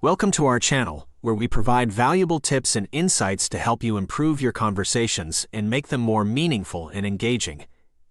Welcome to our channel, where we provide valuable tips and insights to help you improve your conversations and make them more meaningful and engaging.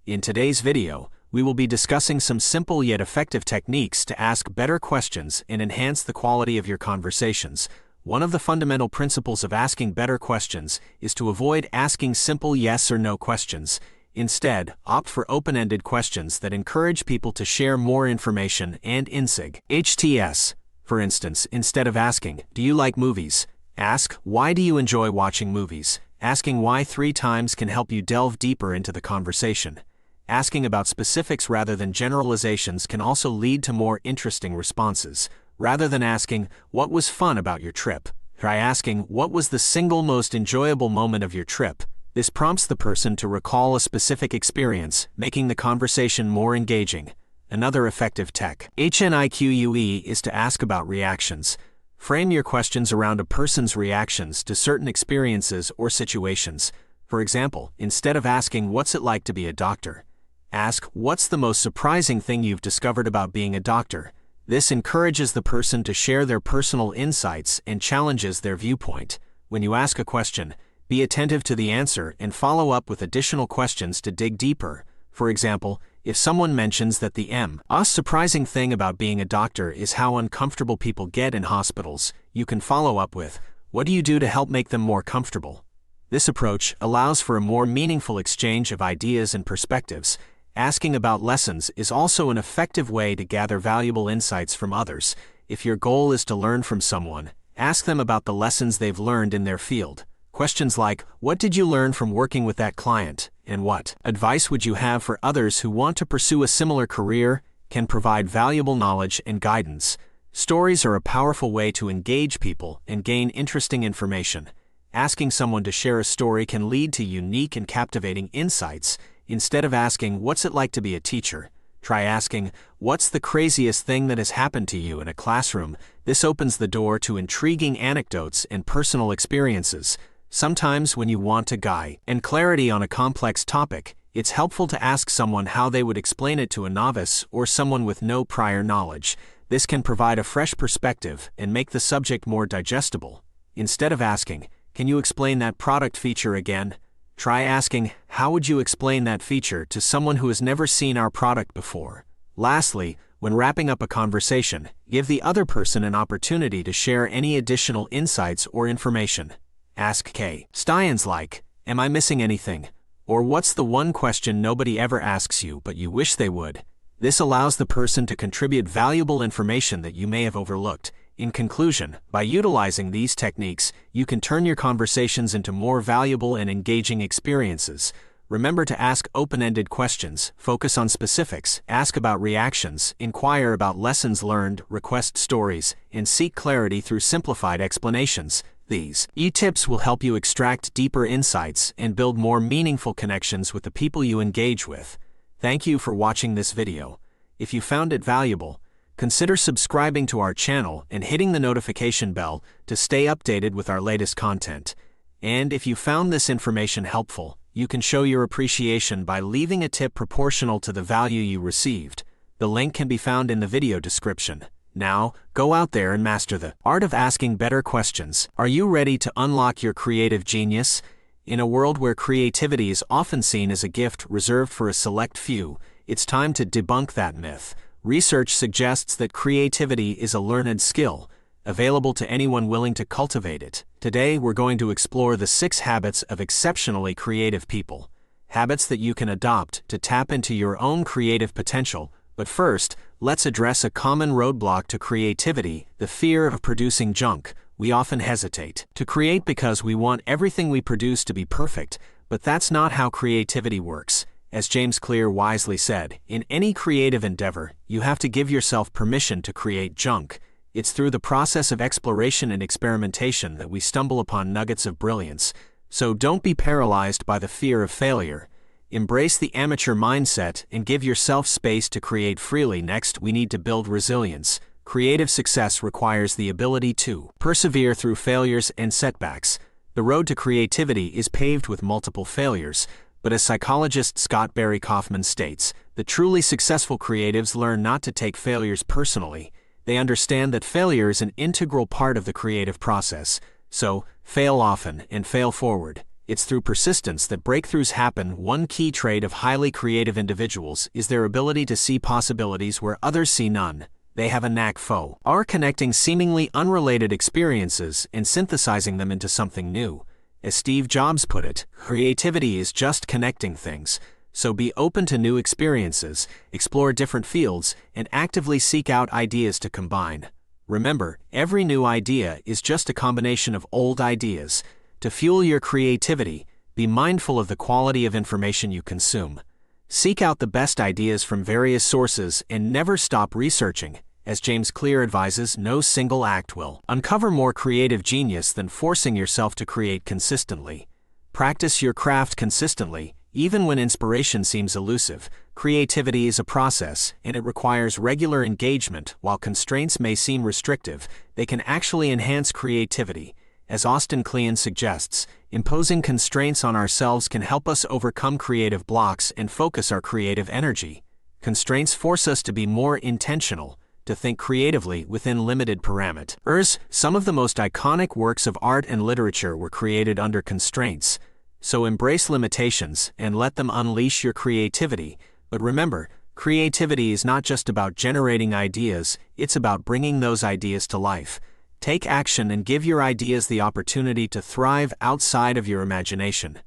In today's video, we will be discussing some simple yet effective techniques to ask better questions and enhance the quality of your conversations. One of the fundamental principles of asking better questions is to avoid asking simple yes or no questions. Instead, opt for open-ended questions that encourage people to share more information and insight. HTS. For instance, instead of asking, "Do you like movies?" ask, "Why do you enjoy watching movies?" Asking why 3 times can help you delve deeper into the conversation. Asking about specifics rather than generalizations can also lead to more interesting responses. Rather than asking, "What was fun about your trip?" try asking, "What was the single most enjoyable moment of your trip?" This prompts the person to recall a specific experience, making the conversation more engaging. Another effective HNIQUE is to ask about reactions. Frame your questions around a person's reactions to certain experiences or situations. For example, instead of asking, "What's it like to be a doctor?" ask, "What's the most surprising thing you've discovered about being a doctor?" This encourages the person to share their personal insights and challenges their viewpoint. When you ask a question, be attentive to the answer and follow up with additional questions to dig deeper. For example, if someone mentions that the most surprising thing about being a doctor is how uncomfortable people get in hospitals, you can follow up with, "What do you do to help make them more comfortable?" This approach allows for a more meaningful exchange of ideas and perspectives. Asking about lessons is also an effective way to gather valuable insights from others. If your goal is to learn from someone, ask them about the lessons they've learned in their field. Questions like, "What did you learn from working with that client?" and "What advice would you have for others who want to pursue a similar career?" can provide valuable knowledge and guidance. Stories are a powerful way to engage people and gain interesting information. Asking someone to share a story can lead to unique and captivating insights. Instead of asking, "What's it like to be a teacher?" try asking, "What's the craziest thing that has happened to you in a classroom?" This opens the door to intriguing anecdotes and personal experiences. Sometimes when you want to guide and clarity on a complex topic, it's helpful to ask someone how they would explain it to a novice or someone with no prior knowledge. This can provide a fresh perspective and make the subject more digestible. Instead of asking, "Can you explain that product feature again?" try asking, "How would you explain that feature to someone who has never seen our product before?" Lastly, when wrapping up a conversation, give the other person an opportunity to share any additional insights or information. Ask questions like, "Am I missing anything?" or "What's the one question nobody ever asks you but you wish they would?" This allows the person to contribute valuable information that you may have overlooked. In conclusion, by utilizing these techniques, you can turn your conversations into more valuable and engaging experiences. Remember to ask open-ended questions, focus on specifics, ask about reactions, inquire about lessons learned, request stories, and seek clarity through simplified explanations. These tips will help you extract deeper insights and build more meaningful connections with the people you engage with. Thank you for watching this video. If you found it valuable, consider subscribing to our channel and hitting the notification bell to stay updated with our latest content. And if you found this information helpful, you can show your appreciation by leaving a tip proportional to the value you received. The link can be found in the video description. Now, go out there and master the art of asking better questions. Are you ready to unlock your creative genius? In a world where creativity is often seen as a gift reserved for a select few, it's time to debunk that myth. Research suggests that creativity is a learned skill, available to anyone willing to cultivate it. Today, we're going to explore the 6 habits of exceptionally creative people. Habits that you can adopt to tap into your own creative potential. But first, let's address a common roadblock to creativity, the fear of producing junk. We often hesitate to create because we want everything we produce to be perfect, but that's not how creativity works. As James Clear wisely said, in any creative endeavor, you have to give yourself permission to create junk. It's through the process of exploration and experimentation that we stumble upon nuggets of brilliance. So don't be paralyzed by the fear of failure. Embrace the amateur mindset and give yourself space to create freely. Next, we need to build resilience. Creative success requires the ability to persevere through failures and setbacks. The road to creativity is paved with multiple failures, but as psychologist Scott Barry Kaufman states, the truly successful creatives learn not to take failures personally. They understand that failure is an integral part of the creative process. So, fail often and fail forward. It's through persistence that breakthroughs happen. One key trait of highly creative individuals is their ability to see possibilities where others see none. They have a knack for connecting seemingly unrelated experiences and synthesizing them into something new. As Steve Jobs put it, creativity is just connecting things. So be open to new experiences, explore different fields, and actively seek out ideas to combine. Remember, every new idea is just a combination of old ideas. To fuel your creativity, be mindful of the quality of information you consume. Seek out the best ideas from various sources and never stop researching. As James Clear advises, no single act will uncover more creative genius than forcing yourself to create consistently. Practice your craft consistently, even when inspiration seems elusive. Creativity is a process, and it requires regular engagement. While constraints may seem restrictive, they can actually enhance creativity. As Austin Kleon suggests, imposing constraints on ourselves can help us overcome creative blocks and focus our creative energy. Constraints force us to be more intentional, to think creatively within limited parameters. Some of the most iconic works of art and literature were created under constraints. So embrace limitations and let them unleash your creativity. But remember, creativity is not just about generating ideas, it's about bringing those ideas to life. Take action and give your ideas the opportunity to thrive outside of your imagination.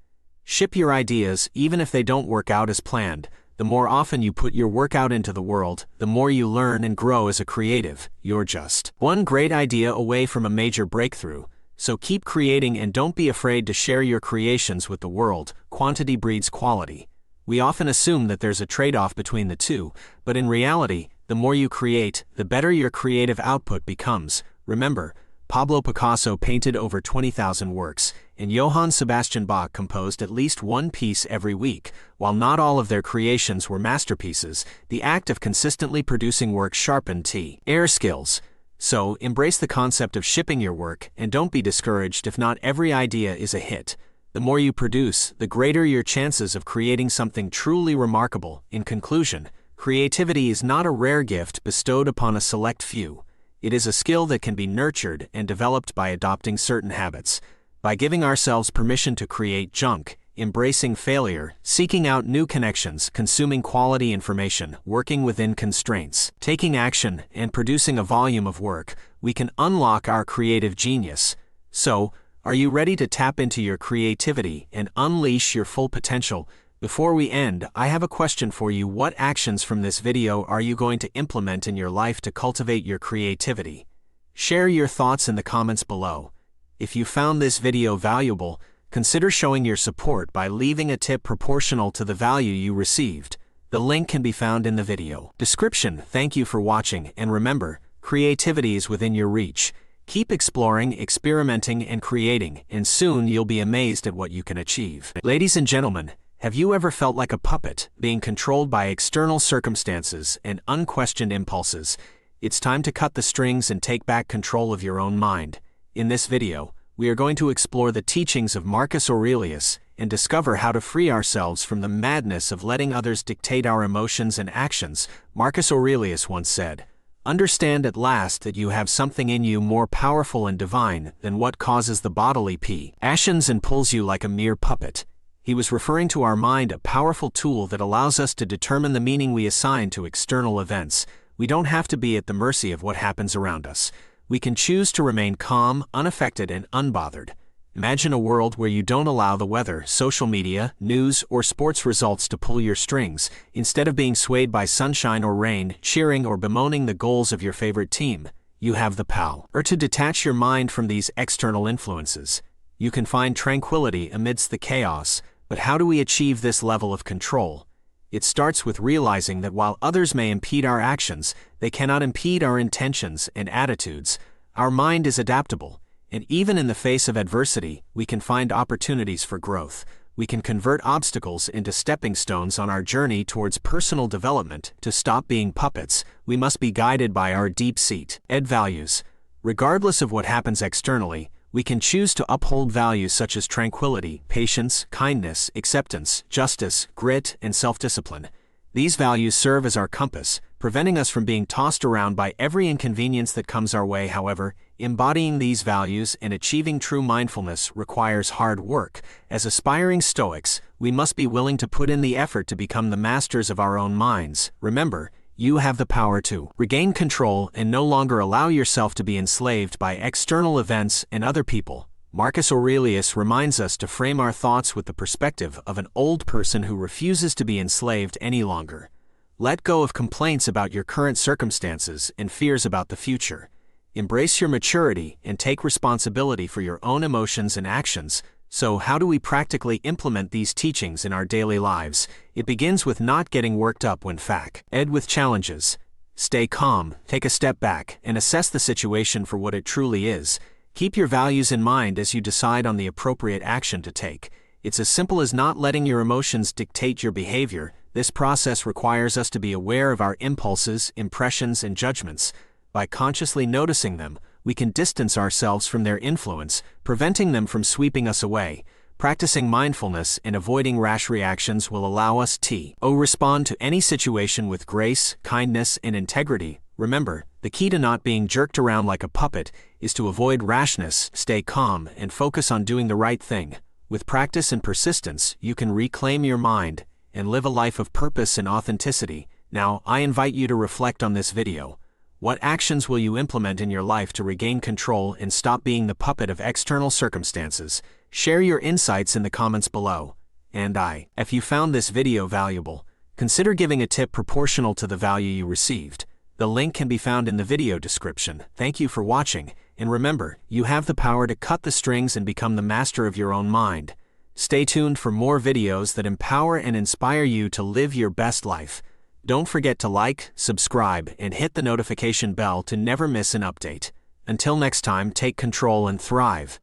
Ship your ideas even if they don't work out as planned. The more often you put your work out into the world, the more you learn and grow as a creative. You're just one great idea away from a major breakthrough. So keep creating and don't be afraid to share your creations with the world. Quantity breeds quality. We often assume that there's a trade-off between the two, but in reality, the more you create, the better your creative output becomes. Remember, Pablo Picasso painted over 20,000 works, and Johann Sebastian Bach composed at least one piece every week. While not all of their creations were masterpieces, the act of consistently producing work sharpened their skills. So, embrace the concept of shipping your work, and don't be discouraged if not every idea is a hit. The more you produce, the greater your chances of creating something truly remarkable. In conclusion, creativity is not a rare gift bestowed upon a select few. It is a skill that can be nurtured and developed by adopting certain habits. By giving ourselves permission to create junk, embracing failure, seeking out new connections, consuming quality information, working within constraints, taking action, and producing a volume of work, we can unlock our creative genius. So, are you ready to tap into your creativity and unleash your full potential? Before we end, I have a question for you. What actions from this video are you going to implement in your life to cultivate your creativity? Share your thoughts in the comments below. If you found this video valuable, consider showing your support by leaving a tip proportional to the value you received. The link can be found in the video description. Thank you for watching, and remember, creativity is within your reach. Keep exploring, experimenting, and creating, and soon you'll be amazed at what you can achieve. Ladies and gentlemen, have you ever felt like a puppet, being controlled by external circumstances and unquestioned impulses? It's time to cut the strings and take back control of your own mind. In this video, we are going to explore the teachings of Marcus Aurelius and discover how to free ourselves from the madness of letting others dictate our emotions and actions. Marcus Aurelius once said, "Understand at last that you have something in you more powerful and divine than what causes the bodily passions and pulls you like a mere puppet." He was referring to our mind, a powerful tool that allows us to determine the meaning we assign to external events. We don't have to be at the mercy of what happens around us. We can choose to remain calm, unaffected, and unbothered. Imagine a world where you don't allow the weather, social media, news, or sports results to pull your strings. Instead of being swayed by sunshine or rain, cheering or bemoaning the goals of your favorite team, you have the power to detach your mind from these external influences. You can find tranquility amidst the chaos. But how do we achieve this level of control? It starts with realizing that while others may impede our actions, they cannot impede our intentions and attitudes. Our mind is adaptable, and even in the face of adversity, we can find opportunities for growth. We can convert obstacles into stepping stones on our journey towards personal development. To stop being puppets, we must be guided by our deep-seated values. Regardless of what happens externally, we can choose to uphold values such as tranquility, patience, kindness, acceptance, justice, grit, and self-discipline. These values serve as our compass, preventing us from being tossed around by every inconvenience that comes our way. However, embodying these values and achieving true mindfulness requires hard work. As aspiring Stoics, we must be willing to put in the effort to become the masters of our own minds. Remember, you have the power to regain control and no longer allow yourself to be enslaved by external events and other people. Marcus Aurelius reminds us to frame our thoughts with the perspective of an old person who refuses to be enslaved any longer. Let go of complaints about your current circumstances and fears about the future. Embrace your maturity and take responsibility for your own emotions and actions. So, how do we practically implement these teachings in our daily lives? It begins with not getting worked up when faced with challenges. Stay calm, take a step back, and assess the situation for what it truly is. Keep your values in mind as you decide on the appropriate action to take. It's as simple as not letting your emotions dictate your behavior. This process requires us to be aware of our impulses, impressions, and judgments. By consciously noticing them, we can distance ourselves from their influence, preventing them from sweeping us away. Practicing mindfulness and avoiding rash reactions will allow us to respond to any situation with grace, kindness, and integrity. Remember, the key to not being jerked around like a puppet is to avoid rashness, stay calm, and focus on doing the right thing. With practice and persistence, you can reclaim your mind and live a life of purpose and authenticity. Now, I invite you to reflect on this video. What actions will you implement in your life to regain control and stop being the puppet of external circumstances? Share your insights in the comments below. And if you found this video valuable, consider giving a tip proportional to the value you received. The link can be found in the video description. Thank you for watching, and remember, you have the power to cut the strings and become the master of your own mind. Stay tuned for more videos that empower and inspire you to live your best life. Don't forget to like, subscribe, and hit the notification bell to never miss an update. Until next time, take control and thrive.